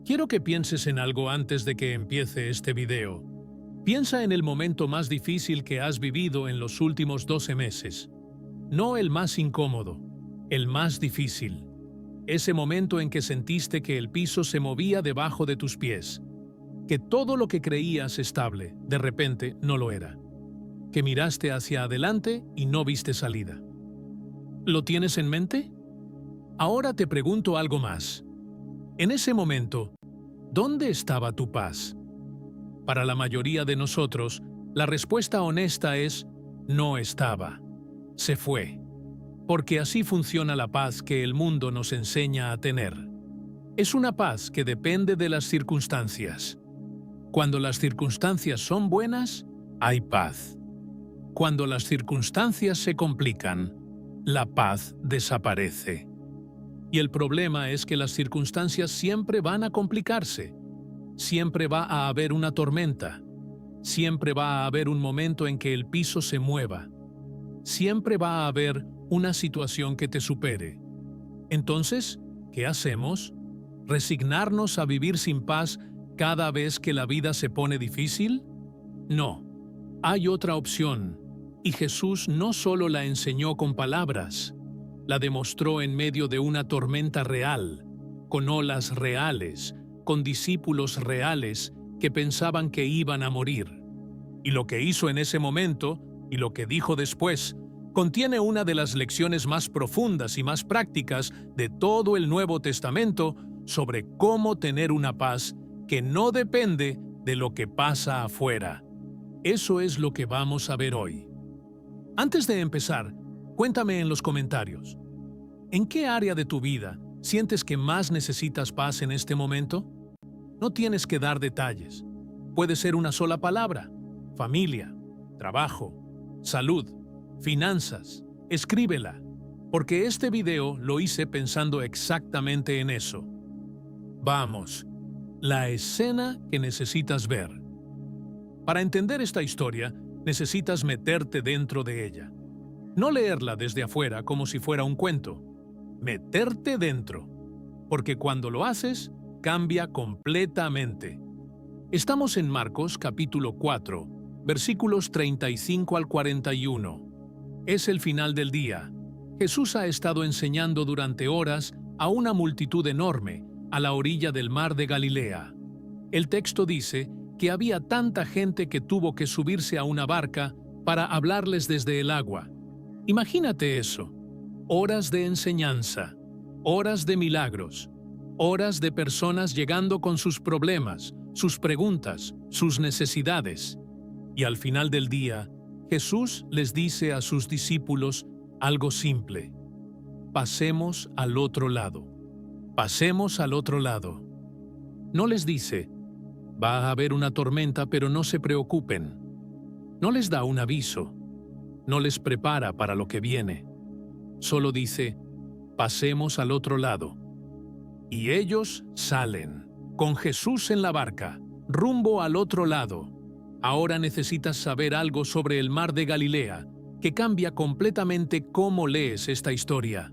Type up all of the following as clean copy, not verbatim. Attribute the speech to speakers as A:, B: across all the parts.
A: Quiero que pienses en algo antes de que empiece este video. Piensa en el momento más difícil que has vivido en los últimos 12 meses. No el más incómodo, el más difícil. Ese momento en que sentiste que el piso se movía debajo de tus pies. Que todo lo que creías estable, de repente, no lo era. Que miraste hacia adelante y no viste salida. ¿Lo tienes en mente? Ahora te pregunto algo más. En ese momento, ¿dónde estaba tu paz? Para la mayoría de nosotros, la respuesta honesta es no estaba. Se fue. Porque así funciona la paz que el mundo nos enseña a tener. Es una paz que depende de las circunstancias. Cuando las circunstancias son buenas, hay paz. Cuando las circunstancias se complican, la paz desaparece. Y el problema es que las circunstancias siempre van a complicarse. Siempre va a haber una tormenta. Siempre va a haber un momento en que el piso se mueva. Siempre va a haber una situación que te supere. Entonces, ¿qué hacemos? ¿Resignarnos a vivir sin paz cada vez que la vida se pone difícil? No. Hay otra opción. Y Jesús no solo la enseñó con palabras, la demostró en medio de una tormenta real, con olas reales, con discípulos reales que pensaban que iban a morir. Y lo que hizo en ese momento, y lo que dijo después, contiene una de las lecciones más profundas y más prácticas de todo el Nuevo Testamento sobre cómo tener una paz que no depende de lo que pasa afuera. Eso es lo que vamos a ver hoy. Antes de empezar, cuéntame en los comentarios. ¿En qué área de tu vida sientes que más necesitas paz en este momento? No tienes que dar detalles. Puede ser una sola palabra: familia, trabajo, salud, finanzas. Escríbela, porque este video lo hice pensando exactamente en eso. Vamos, la escena que necesitas ver. Para entender esta historia, necesitas meterte dentro de ella. No leerla desde afuera como si fuera un cuento. Meterte dentro. Porque cuando lo haces, cambia completamente. Estamos en Marcos capítulo 4, versículos 35 al 41. Es el final del día. Jesús ha estado enseñando durante horas a una multitud enorme a la orilla del mar de Galilea. El texto dice que había tanta gente que tuvo que subirse a una barca para hablarles desde el agua. Imagínate eso. Horas de enseñanza, horas de milagros, horas de personas llegando con sus problemas, sus preguntas, sus necesidades. Y al final del día, Jesús les dice a sus discípulos algo simple: pasemos al otro lado. Pasemos al otro lado. No les dice, va a haber una tormenta, pero no se preocupen. No les da un aviso. No les prepara para lo que viene. Solo dice, pasemos al otro lado. Y ellos salen, con Jesús en la barca, rumbo al otro lado. Ahora necesitas saber algo sobre el mar de Galilea, que cambia completamente cómo lees esta historia.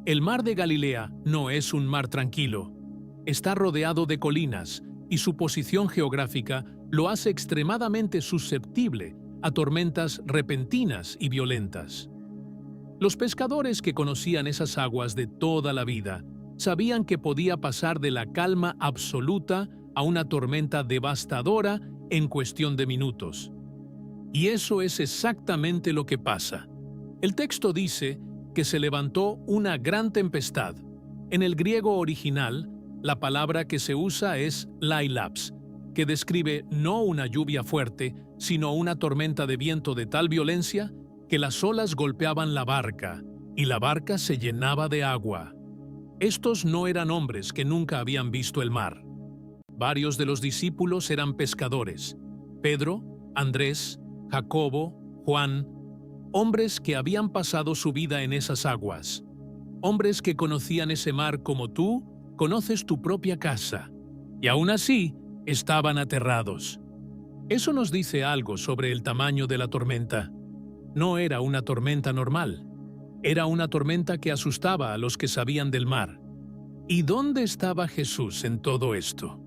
A: El mar de Galilea no es un mar tranquilo. Está rodeado de colinas, y su posición geográfica lo hace extremadamente susceptible a tormentas repentinas y violentas. Los pescadores que conocían esas aguas de toda la vida sabían que podía pasar de la calma absoluta a una tormenta devastadora en cuestión de minutos. Y eso es exactamente lo que pasa. El texto dice que se levantó una gran tempestad. En el griego original, la palabra que se usa es lailaps, que describe no una lluvia fuerte, sino una tormenta de viento de tal violencia que las olas golpeaban la barca, y la barca se llenaba de agua. Estos no eran hombres que nunca habían visto el mar. Varios de los discípulos eran pescadores: Pedro, Andrés, Jacobo, Juan, hombres que habían pasado su vida en esas aguas, hombres que conocían ese mar como tú conoces tu propia casa, y aún así estaban aterrados. Eso nos dice algo sobre el tamaño de la tormenta. No era una tormenta normal. Era una tormenta que asustaba a los que sabían del mar. ¿Y dónde estaba Jesús en todo esto?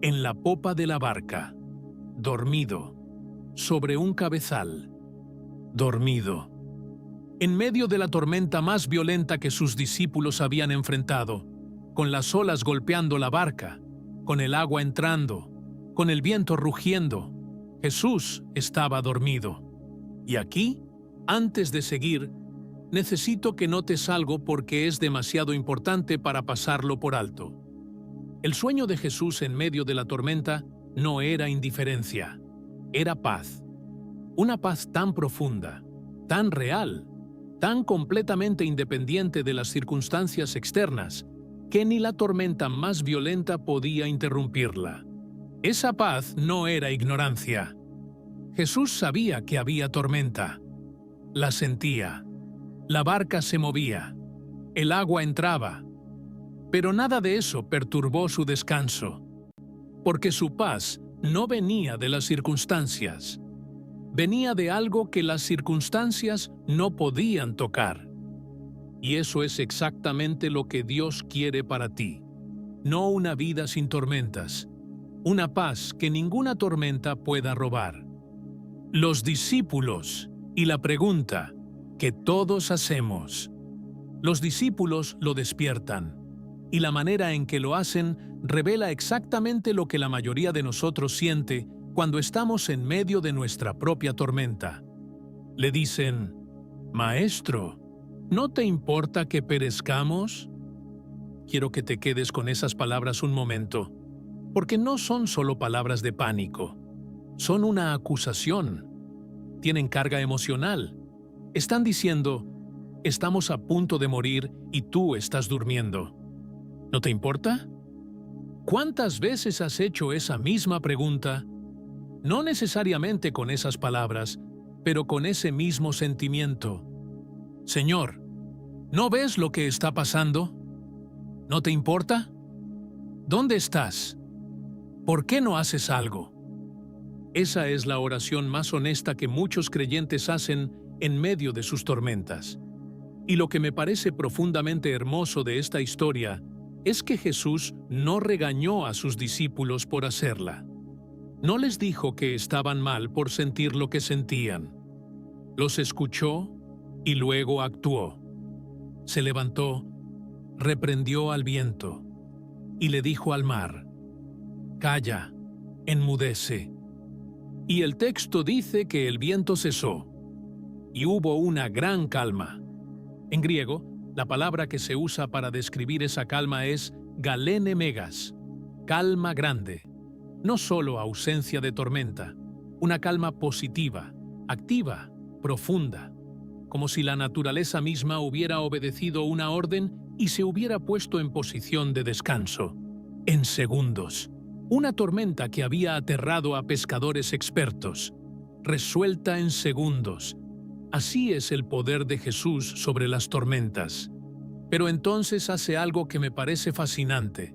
A: En la popa de la barca, dormido, sobre un cabezal, dormido. En medio de la tormenta más violenta que sus discípulos habían enfrentado, con las olas golpeando la barca, con el agua entrando, con el viento rugiendo, Jesús estaba dormido. Y aquí, antes de seguir, necesito que notes algo porque es demasiado importante para pasarlo por alto. El sueño de Jesús en medio de la tormenta no era indiferencia, era paz. Una paz tan profunda, tan real, tan completamente independiente de las circunstancias externas, que ni la tormenta más violenta podía interrumpirla. Esa paz no era ignorancia. Jesús sabía que había tormenta. La sentía. La barca se movía. El agua entraba. Pero nada de eso perturbó su descanso, porque su paz no venía de las circunstancias. Venía de algo que las circunstancias no podían tocar. Y eso es exactamente lo que Dios quiere para ti. No una vida sin tormentas, una paz que ninguna tormenta pueda robar. Los discípulos y la pregunta que todos hacemos. Los discípulos lo despiertan, y la manera en que lo hacen revela exactamente lo que la mayoría de nosotros siente cuando estamos en medio de nuestra propia tormenta. Le dicen, «Maestro, ¿no te importa que perezcamos?» Quiero que te quedes con esas palabras un momento, porque no son solo palabras de pánico. Son una acusación. Tienen carga emocional. Están diciendo, «Estamos a punto de morir y tú estás durmiendo. ¿No te importa?» ¿Cuántas veces has hecho esa misma pregunta? No necesariamente con esas palabras, pero con ese mismo sentimiento. Señor, ¿no ves lo que está pasando? ¿No te importa? ¿Dónde estás? ¿Por qué no haces algo? Esa es la oración más honesta que muchos creyentes hacen en medio de sus tormentas. Y lo que me parece profundamente hermoso de esta historia es que Jesús no regañó a sus discípulos por hacerla. No les dijo que estaban mal por sentir lo que sentían. Los escuchó y luego actuó. Se levantó, reprendió al viento y le dijo al mar, «Calla, enmudece». Y el texto dice que el viento cesó y hubo una gran calma. En griego, la palabra que se usa para describir esa calma es galene megas, calma grande. No solo ausencia de tormenta, una calma positiva, activa, profunda, como si la naturaleza misma hubiera obedecido una orden y se hubiera puesto en posición de descanso. En segundos, una tormenta que había aterrado a pescadores expertos, resuelta en segundos. Así es el poder de Jesús sobre las tormentas. Pero entonces hace algo que me parece fascinante.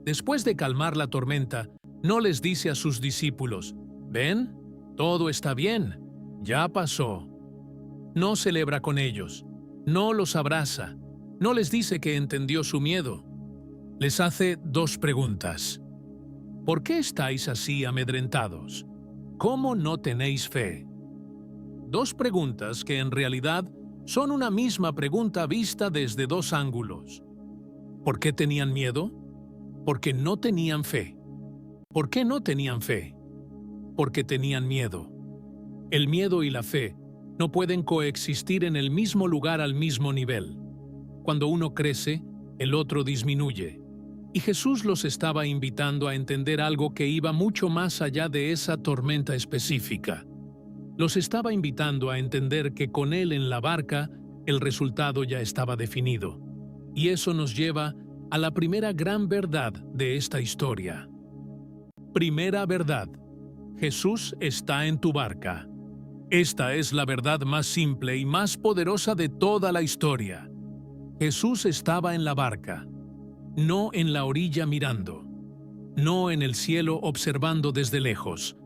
A: Después de calmar la tormenta, no les dice a sus discípulos, «Ven, todo está bien, ya pasó». No celebra con ellos, no los abraza, no les dice que entendió su miedo. Les hace dos preguntas. ¿Por qué estáis así amedrentados? ¿Cómo no tenéis fe? Dos preguntas que en realidad son una misma pregunta vista desde dos ángulos. ¿Por qué tenían miedo? Porque no tenían fe. ¿Por qué no tenían fe? Porque tenían miedo. El miedo y la fe no pueden coexistir en el mismo lugar al mismo nivel. Cuando uno crece, el otro disminuye. Y Jesús los estaba invitando a entender algo que iba mucho más allá de esa tormenta específica. Los estaba invitando a entender que con Él en la barca, el resultado ya estaba definido. Y eso nos lleva a la primera gran verdad de esta historia. Primera verdad: Jesús está en tu barca. Esta es la verdad más simple y más poderosa de toda la historia. Jesús estaba en la barca, no en la orilla mirando, no en el cielo observando desde lejos,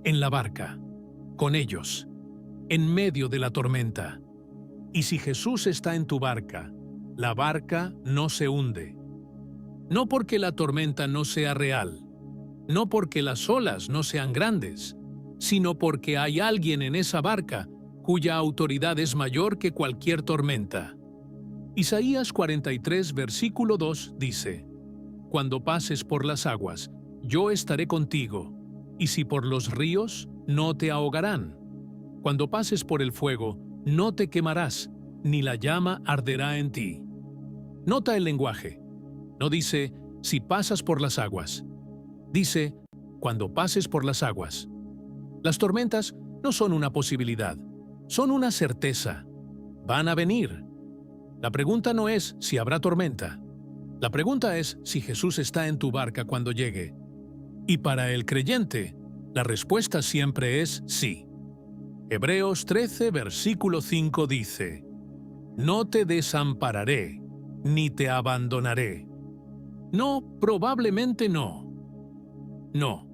A: en la barca, con ellos, en medio de la tormenta. Y si Jesús está en tu barca, la barca no se hunde. No porque la tormenta no sea real, no porque las olas no sean grandes, sino porque hay alguien en esa barca cuya autoridad es mayor que cualquier tormenta. Isaías 43, versículo 2 dice: Cuando pases por las aguas, yo estaré contigo, y si por los ríos, no te ahogarán. Cuando pases por el fuego, no te quemarás, ni la llama arderá en ti. Nota el lenguaje. No dice, si pasas por las aguas. Dice, cuando pases por las aguas. Las tormentas no son una posibilidad, son una certeza. Van a venir. La pregunta no es si habrá tormenta. La pregunta es si Jesús está en tu barca cuando llegue. Y para el creyente, la respuesta siempre es sí. Hebreos 13, versículo 5 dice: No te desampararé, ni te abandonaré. No, probablemente no. No,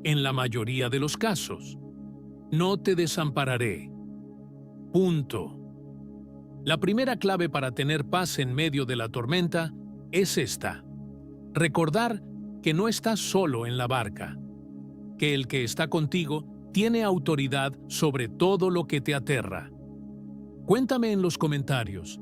A: en la mayoría de los casos. No te desampararé. Punto. La primera clave para tener paz en medio de la tormenta es esta: recordar que no estás solo en la barca, que el que está contigo tiene autoridad sobre todo lo que te aterra. Cuéntame en los comentarios,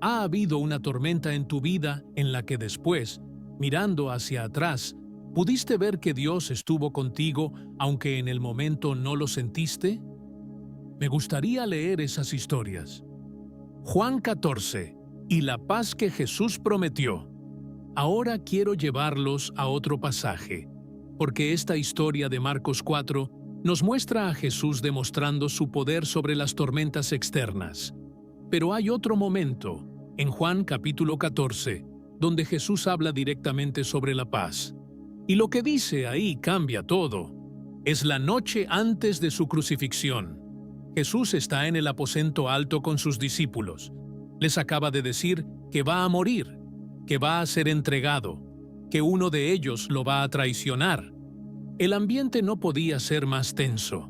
A: ¿ha habido una tormenta en tu vida en la que después, mirando hacia atrás, pudiste ver que Dios estuvo contigo aunque en el momento no lo sentiste? Me gustaría leer esas historias. Juan 14, y la paz que Jesús prometió. Ahora quiero llevarlos a otro pasaje, porque esta historia de Marcos 4 nos muestra a Jesús demostrando su poder sobre las tormentas externas. Pero hay otro momento, en Juan capítulo 14, donde Jesús habla directamente sobre la paz. Y lo que dice ahí cambia todo. Es la noche antes de su crucifixión. Jesús está en el aposento alto con sus discípulos. Les acaba de decir que va a morir, que va a ser entregado, que uno de ellos lo va a traicionar. El ambiente no podía ser más tenso,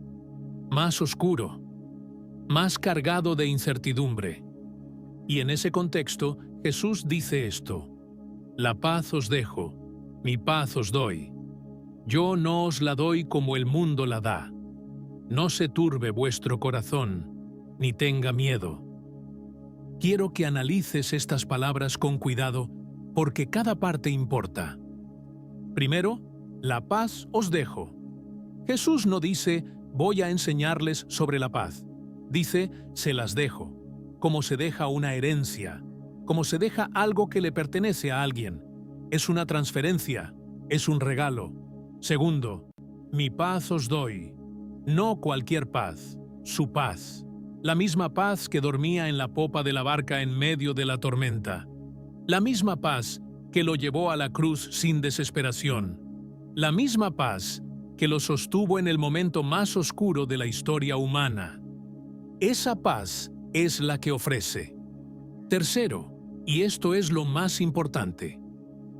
A: más oscuro, más cargado de incertidumbre. Y en ese contexto, Jesús dice esto: La paz os dejo, mi paz os doy. Yo no os la doy como el mundo la da. No se turbe vuestro corazón, ni tenga miedo. Quiero que analices estas palabras con cuidado, porque cada parte importa. Primero, la paz os dejo. Jesús no dice, voy a enseñarles sobre la paz. Dice, se las dejo, como se deja una herencia, como se deja algo que le pertenece a alguien. Es una transferencia, es un regalo. Segundo, mi paz os doy. No cualquier paz, su paz. La misma paz que dormía en la popa de la barca en medio de la tormenta. La misma paz que lo llevó a la cruz sin desesperación. La misma paz que lo sostuvo en el momento más oscuro de la historia humana. Esa paz es la que ofrece. Tercero, y esto es lo más importante,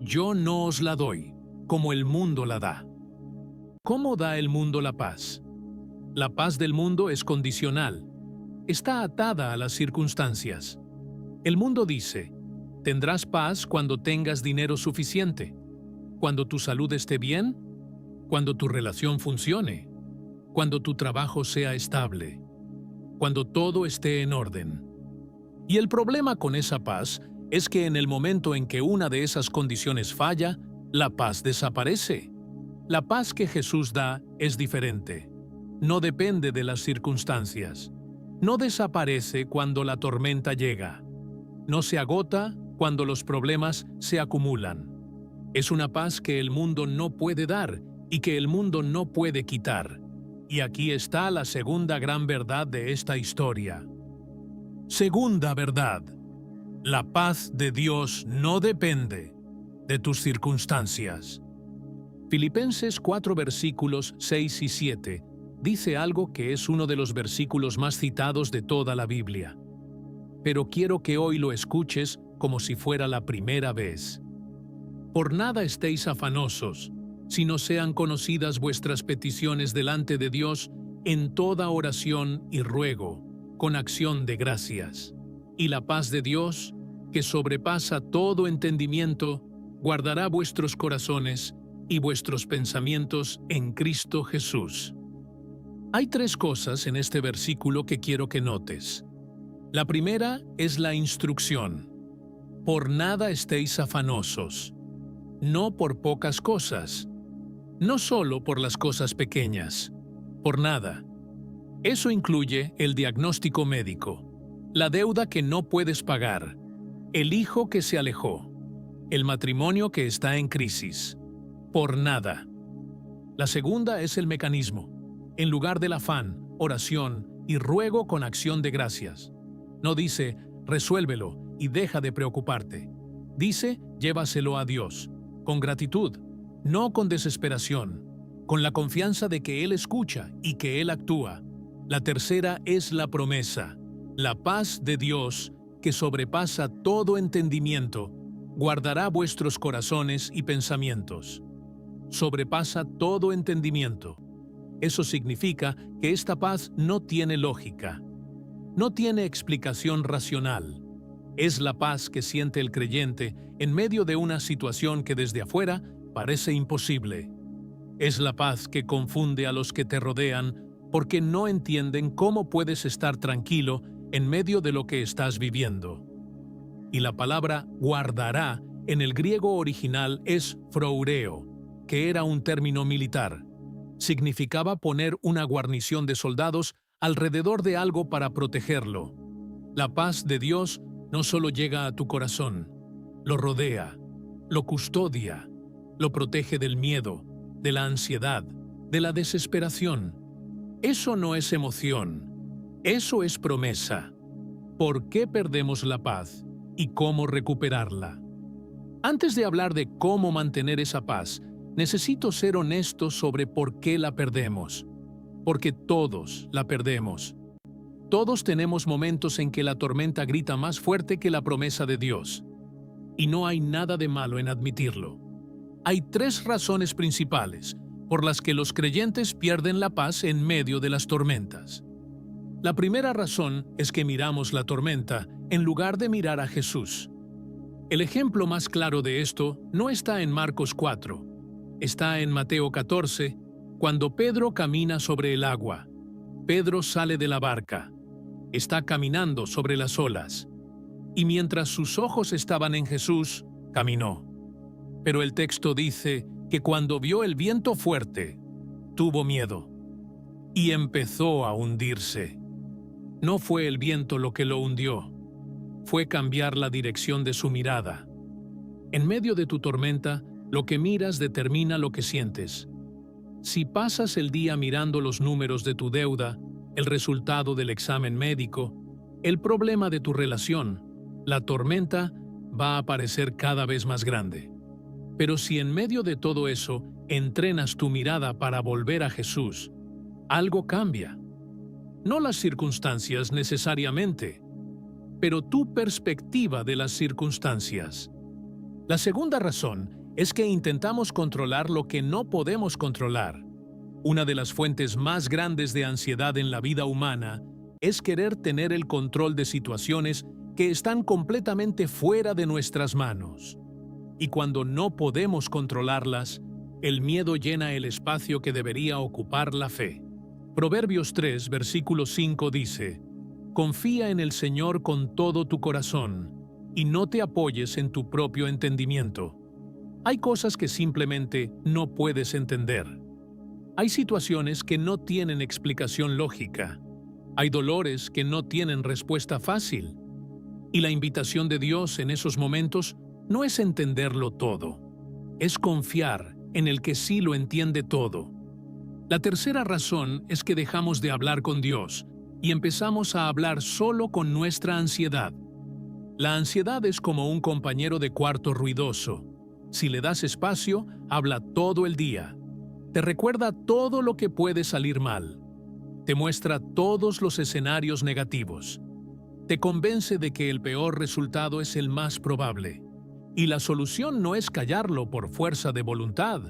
A: yo no os la doy, como el mundo la da. ¿Cómo da el mundo la paz? La paz del mundo es condicional. Está atada a las circunstancias. El mundo dice, tendrás paz cuando tengas dinero suficiente, cuando tu salud esté bien, cuando tu relación funcione, cuando tu trabajo sea estable, cuando todo esté en orden. Y el problema con esa paz es que en el momento en que una de esas condiciones falla, la paz desaparece. La paz que Jesús da es diferente. No depende de las circunstancias. No desaparece cuando la tormenta llega. No se agota cuando los problemas se acumulan. Es una paz que el mundo no puede dar y que el mundo no puede quitar. Y aquí está la segunda gran verdad de esta historia. Segunda verdad. La paz de Dios no depende de tus circunstancias. Filipenses 4 versículos 6 y 7 dice algo que es uno de los versículos más citados de toda la Biblia. Pero quiero que hoy lo escuches como si fuera la primera vez. Por nada estéis afanosos, sino sean conocidas vuestras peticiones delante de Dios en toda oración y ruego, con acción de gracias. Y la paz de Dios, que sobrepasa todo entendimiento, guardará vuestros corazones y vuestros pensamientos en Cristo Jesús. Hay tres cosas en este versículo que quiero que notes. La primera es la instrucción. Por nada estéis afanosos, no por pocas cosas, no solo por las cosas pequeñas, por nada. Eso incluye el diagnóstico médico, la deuda que no puedes pagar, el hijo que se alejó, el matrimonio que está en crisis. Por nada. La segunda es el mecanismo. En lugar del afán, oración y ruego con acción de gracias. No dice, resuélvelo y deja de preocuparte. Dice, llévaselo a Dios, con gratitud, no con desesperación, con la confianza de que Él escucha y que Él actúa. La tercera es la promesa, la paz de Dios que sobrepasa todo entendimiento, guardará vuestros corazones y pensamientos. Sobrepasa todo entendimiento. Eso significa que esta paz no tiene lógica, no tiene explicación racional. Es la paz que siente el creyente en medio de una situación que desde afuera parece imposible. Es la paz que confunde a los que te rodean porque no entienden cómo puedes estar tranquilo en medio de lo que estás viviendo. Y la palabra guardará en el griego original es phroureo, que era un término militar. Significaba poner una guarnición de soldados alrededor de algo para protegerlo. La paz de Dios no solo llega a tu corazón, lo rodea, lo custodia, lo protege del miedo, de la ansiedad, de la desesperación. Eso no es emoción, eso es promesa. ¿Por qué perdemos la paz y cómo recuperarla? Antes de hablar de cómo mantener esa paz, necesito ser honesto sobre por qué la perdemos. Porque todos la perdemos. Todos tenemos momentos en que la tormenta grita más fuerte que la promesa de Dios. Y no hay nada de malo en admitirlo. Hay tres razones principales por las que los creyentes pierden la paz en medio de las tormentas. La primera razón es que miramos la tormenta en lugar de mirar a Jesús. El ejemplo más claro de esto no está en Marcos 4, está en Mateo 14, cuando Pedro camina sobre el agua. Pedro sale de la barca, está caminando sobre las olas, y mientras sus ojos estaban en Jesús, caminó. Pero el texto dice que cuando vio el viento fuerte, tuvo miedo y empezó a hundirse. No fue el viento lo que lo hundió, fue cambiar la dirección de su mirada. En medio de tu tormenta, lo que miras determina lo que sientes. Si pasas el día mirando los números de tu deuda, el resultado del examen médico, el problema de tu relación, la tormenta va a parecer cada vez más grande. Pero si en medio de todo eso entrenas tu mirada para volver a Jesús, algo cambia. No las circunstancias necesariamente, pero tu perspectiva de las circunstancias. La segunda razón es que intentamos controlar lo que no podemos controlar. Una de las fuentes más grandes de ansiedad en la vida humana es querer tener el control de situaciones que están completamente fuera de nuestras manos. Y cuando no podemos controlarlas, el miedo llena el espacio que debería ocupar la fe. Proverbios 3, versículo 5 dice: Confía en el Señor con todo tu corazón y no te apoyes en tu propio entendimiento. Hay cosas que simplemente no puedes entender. Hay situaciones que no tienen explicación lógica. Hay dolores que no tienen respuesta fácil. Y la invitación de Dios en esos momentos no es entenderlo todo. Es confiar en el que sí lo entiende todo. La tercera razón es que dejamos de hablar con Dios y empezamos a hablar solo con nuestra ansiedad. La ansiedad es como un compañero de cuarto ruidoso. Si le das espacio, habla todo el día. Te recuerda todo lo que puede salir mal. Te muestra todos los escenarios negativos. Te convence de que el peor resultado es el más probable. Y la solución no es callarlo por fuerza de voluntad.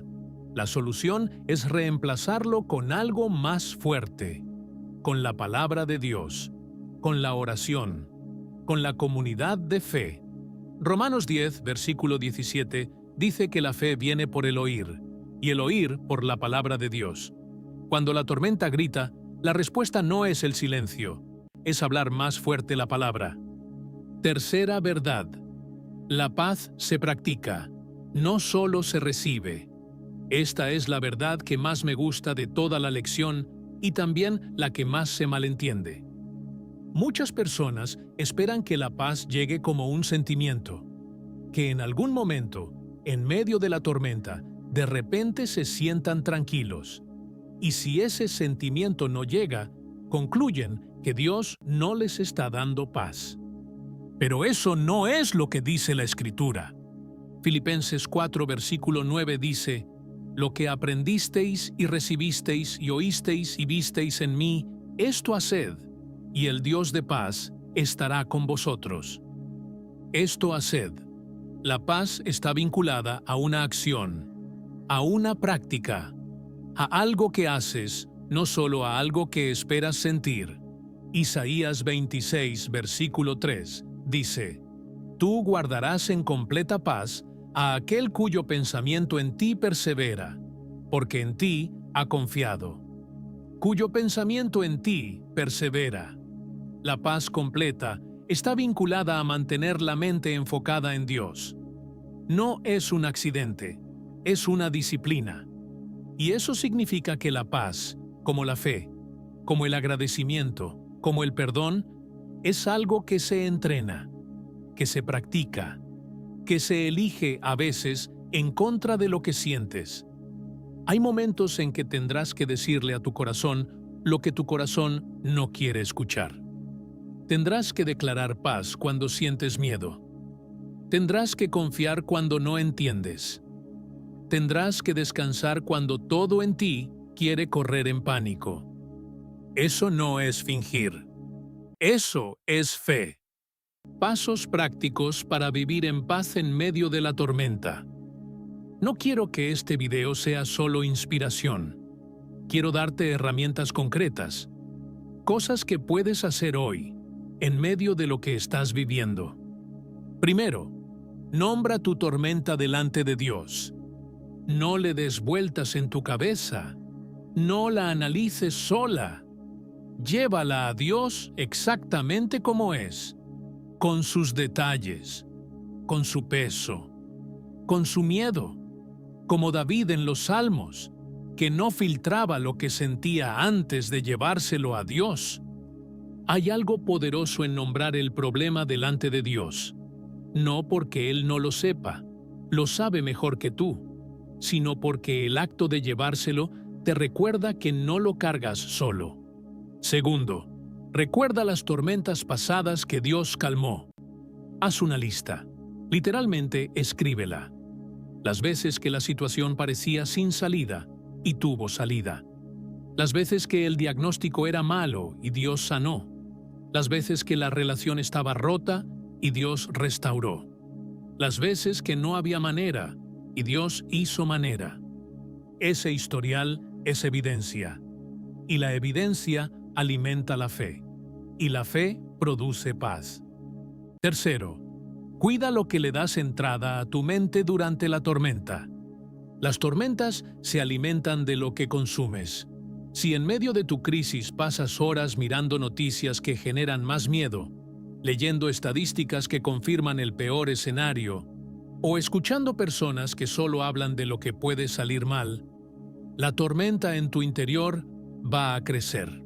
A: La solución es reemplazarlo con algo más fuerte, con la palabra de Dios, con la oración, con la comunidad de fe. Romanos 10, versículo 17, dice que la fe viene por el oír, y el oír por la palabra de Dios. Cuando la tormenta grita, la respuesta no es el silencio, es hablar más fuerte la palabra. Tercera verdad. La paz se practica, no solo se recibe. Esta es la verdad que más me gusta de toda la lección y también la que más se malentiende. Muchas personas esperan que la paz llegue como un sentimiento, que en algún momento, en medio de la tormenta, de repente se sientan tranquilos. Y si ese sentimiento no llega, concluyen que Dios no les está dando paz. Pero eso no es lo que dice la Escritura. Filipenses 4, versículo 9 dice: «Lo que aprendisteis y recibisteis y oísteis y visteis en mí, esto haced, y el Dios de paz estará con vosotros». Esto haced. La paz está vinculada a una acción, a una práctica, a algo que haces, no solo a algo que esperas sentir. Isaías 26, versículo 3, dice: «Tú guardarás en completa paz a aquel cuyo pensamiento en ti persevera, porque en ti ha confiado». Cuyo pensamiento en ti persevera. La paz completa está vinculada a mantener la mente enfocada en Dios. No es un accidente, es una disciplina. Y eso significa que la paz, como la fe, como el agradecimiento, como el perdón, es algo que se entrena, que se practica, que se elige a veces en contra de lo que sientes. Hay momentos en que tendrás que decirle a tu corazón lo que tu corazón no quiere escuchar. Tendrás que declarar paz cuando sientes miedo. Tendrás que confiar cuando no entiendes. Tendrás que descansar cuando todo en ti quiere correr en pánico. Eso no es fingir. Eso es fe. Pasos prácticos para vivir en paz en medio de la tormenta. No quiero que este video sea solo inspiración. Quiero darte herramientas concretas, cosas que puedes hacer hoy, en medio de lo que estás viviendo. Primero, nombra tu tormenta delante de Dios. No le des vueltas en tu cabeza. No la analices sola. Llévala a Dios exactamente como es, con sus detalles, con su peso, con su miedo, como David en los Salmos, que no filtraba lo que sentía antes de llevárselo a Dios. Hay algo poderoso en nombrar el problema delante de Dios, no porque Él no lo sepa, lo sabe mejor que tú, sino porque el acto de llevárselo te recuerda que no lo cargas solo. Segundo, recuerda las tormentas pasadas que Dios calmó. Haz una lista. Literalmente, escríbela. Las veces que la situación parecía sin salida y tuvo salida. Las veces que el diagnóstico era malo y Dios sanó. Las veces que la relación estaba rota y Dios restauró. Las veces que no había manera y Dios hizo manera. Ese historial es evidencia. Y la evidencia alimenta la fe. Y la fe produce paz. Tercero, cuida lo que le das entrada a tu mente durante la tormenta. Las tormentas se alimentan de lo que consumes. Si en medio de tu crisis pasas horas mirando noticias que generan más miedo, leyendo estadísticas que confirman el peor escenario, o escuchando personas que solo hablan de lo que puede salir mal, la tormenta en tu interior va a crecer.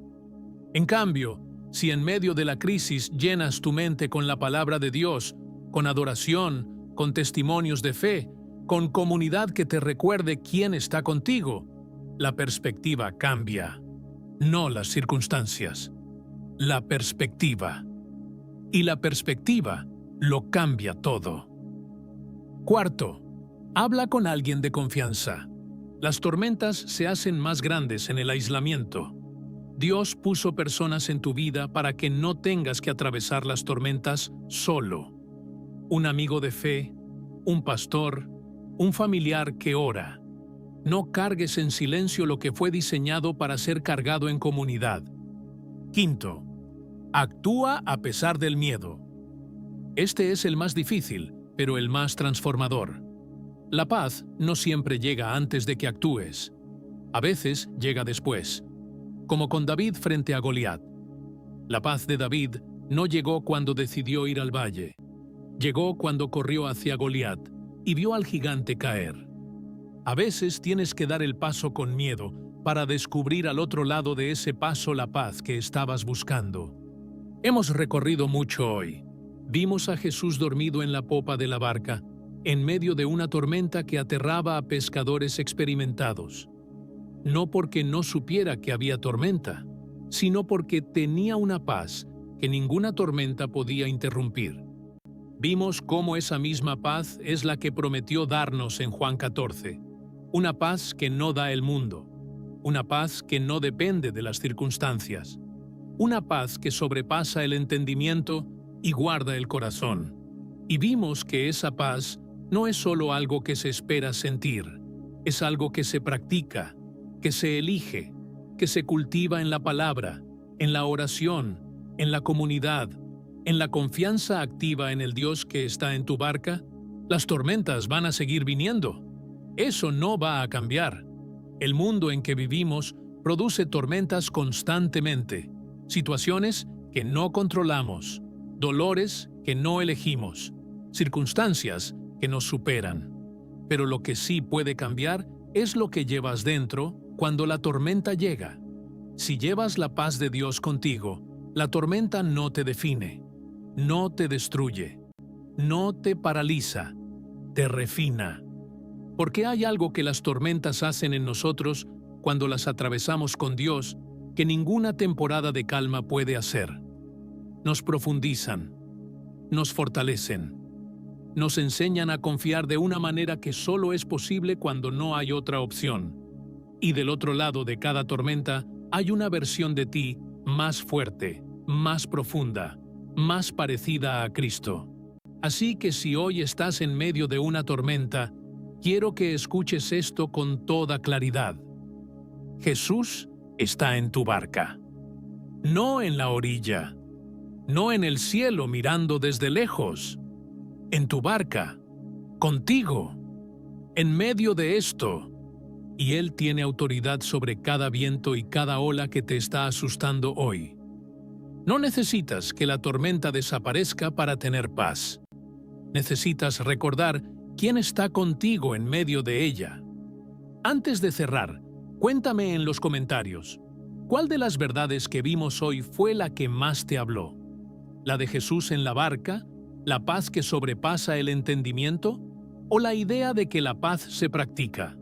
A: En cambio, si en medio de la crisis llenas tu mente con la palabra de Dios, con adoración, con testimonios de fe, con comunidad que te recuerde quién está contigo, la perspectiva cambia. No las circunstancias. La perspectiva. Y la perspectiva lo cambia todo. Cuarto, habla con alguien de confianza. Las tormentas se hacen más grandes en el aislamiento. Dios puso personas en tu vida para que no tengas que atravesar las tormentas solo. Un amigo de fe, un pastor, un familiar que ora. No cargues en silencio lo que fue diseñado para ser cargado en comunidad. Quinto, actúa a pesar del miedo. Este es el más difícil, pero el más transformador. La paz no siempre llega antes de que actúes. A veces llega después, como con David frente a Goliat. La paz de David no llegó cuando decidió ir al valle. Llegó cuando corrió hacia Goliat y vio al gigante caer. A veces tienes que dar el paso con miedo para descubrir al otro lado de ese paso la paz que estabas buscando. Hemos recorrido mucho hoy. Vimos a Jesús dormido en la popa de la barca, en medio de una tormenta que aterraba a pescadores experimentados. No porque no supiera que había tormenta, sino porque tenía una paz que ninguna tormenta podía interrumpir. Vimos cómo esa misma paz es la que prometió darnos en Juan 14. Una paz que no da el mundo. Una paz que no depende de las circunstancias. Una paz que sobrepasa el entendimiento y guarda el corazón. Y vimos que esa paz no es solo algo que se espera sentir, es algo que se practica, que se elige, que se cultiva en la palabra, en la oración, en la comunidad, en la confianza activa en el Dios que está en tu barca. Las tormentas van a seguir viniendo. Eso no va a cambiar. El mundo en que vivimos produce tormentas constantemente, situaciones que no controlamos, dolores que no elegimos, circunstancias que nos superan. Pero lo que sí puede cambiar es lo que llevas dentro cuando la tormenta llega. Si llevas la paz de Dios contigo, la tormenta no te define, no te destruye, no te paraliza, te refina. Porque hay algo que las tormentas hacen en nosotros cuando las atravesamos con Dios que ninguna temporada de calma puede hacer. Nos profundizan, nos fortalecen, nos enseñan a confiar de una manera que solo es posible cuando no hay otra opción. Y del otro lado de cada tormenta hay una versión de ti más fuerte, más profunda, más parecida a Cristo. Así que si hoy estás en medio de una tormenta, quiero que escuches esto con toda claridad. Jesús está en tu barca. No en la orilla, no en el cielo mirando desde lejos. En tu barca, contigo, en medio de esto. Y Él tiene autoridad sobre cada viento y cada ola que te está asustando hoy. No necesitas que la tormenta desaparezca para tener paz. Necesitas recordar quién está contigo en medio de ella. Antes de cerrar, cuéntame en los comentarios, ¿cuál de las verdades que vimos hoy fue la que más te habló? ¿La de Jesús en la barca? ¿La paz que sobrepasa el entendimiento? ¿O la idea de que la paz se practica?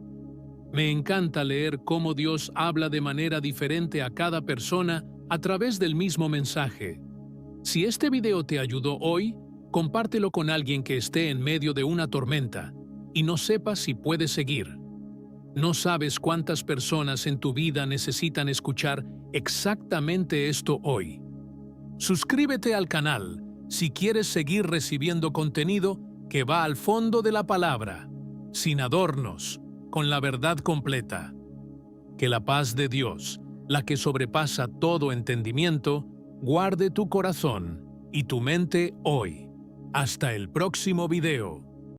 A: Me encanta leer cómo Dios habla de manera diferente a cada persona a través del mismo mensaje. Si este video te ayudó hoy, compártelo con alguien que esté en medio de una tormenta y no sepa si puede seguir. No sabes cuántas personas en tu vida necesitan escuchar exactamente esto hoy. Suscríbete al canal si quieres seguir recibiendo contenido que va al fondo de la palabra, sin adornos, con la verdad completa. Que la paz de Dios, la que sobrepasa todo entendimiento, guarde tu corazón y tu mente hoy. Hasta el próximo video.